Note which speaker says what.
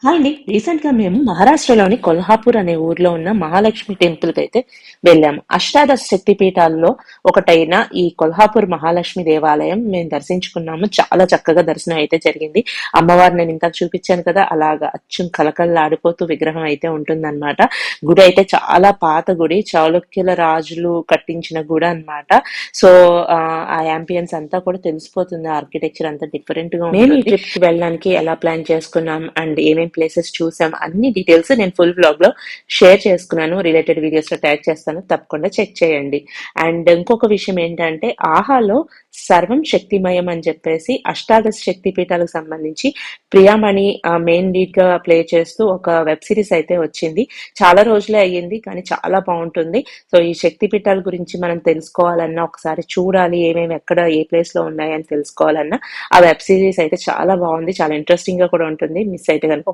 Speaker 1: Hi అండి. Recent గా మేము మహారాష్ట్రలోని కొల్హాపూర్ అనే ఊర్లో ఉన్న మహాలక్ష్మి టెంపుల్ కి అయితే వెళ్ళాము. అష్టాదశ శక్తి పీఠాల్లో ఒకటైన ఈ కొల్హాపూర్ మహాలక్ష్మి దేవాలయం మేము దర్శించుకున్నాము. చాలా చక్కగా దర్శనం అయితే జరిగింది. అమ్మవారు నేను ఇంతకు చూపించాను కదా, అలాగా అచ్చం కలకలలాడిపోతూ విగ్రహం అయితే ఉంటుందన్నమాట. గుడి అయితే చాలా పాత గుడి, చాళుక్యుల రాజులు కట్టించిన గుడి అన్నమాట. సో ఆ యాంబియన్స్ అంతా కూడా తెలిసిపోతుంది. ఆర్కిటెక్చర్ అంతా డిఫరెంట్ గా మేము ఈ ఉంటుంది. ట్రిప్ కి వెళ్ళడానికి ఎలా ప్లాన్ చేసుకున్నాం అండ్ ఏమేం ప్లేసెస్ చూసాం అన్ని డీటెయిల్స్ నేను ఫుల్ బ్లాగ్ లో షేర్ చేసుకున్నాను. రిలేటెడ్ వీడియోస్ లో ట్యాగ్ చేస్తాను, తప్పకుండా చెక్ చేయండి. అండ్ ఇంకొక విషయం ఏంటంటే, ఆహాలో సర్వం శక్తిమయం అని చెప్పేసి అష్టాదశ శక్తి పీఠాలకు సంబంధించి ప్రియామణి మెయిన్ లీడ్ గా ప్లే చేస్తూ ఒక వెబ్ సిరీస్ అయితే వచ్చింది. చాలా రోజులే అయ్యింది, కానీ చాలా బాగుంటుంది. సో ఈ శక్తి పీఠాల గురించి మనం తెలుసుకోవాలన్నా, ఒకసారి చూడాలి, ఏమేమి ఎక్కడ ఏ ప్లేస్ లో ఉన్నాయని తెలుసుకోవాలన్నా ఆ వెబ్ సిరీస్ అయితే చాలా బాగుంది. చాలా ఇంట్రెస్టింగ్ గా కూడా ఉంటుంది. మిస్ అయితే కనుక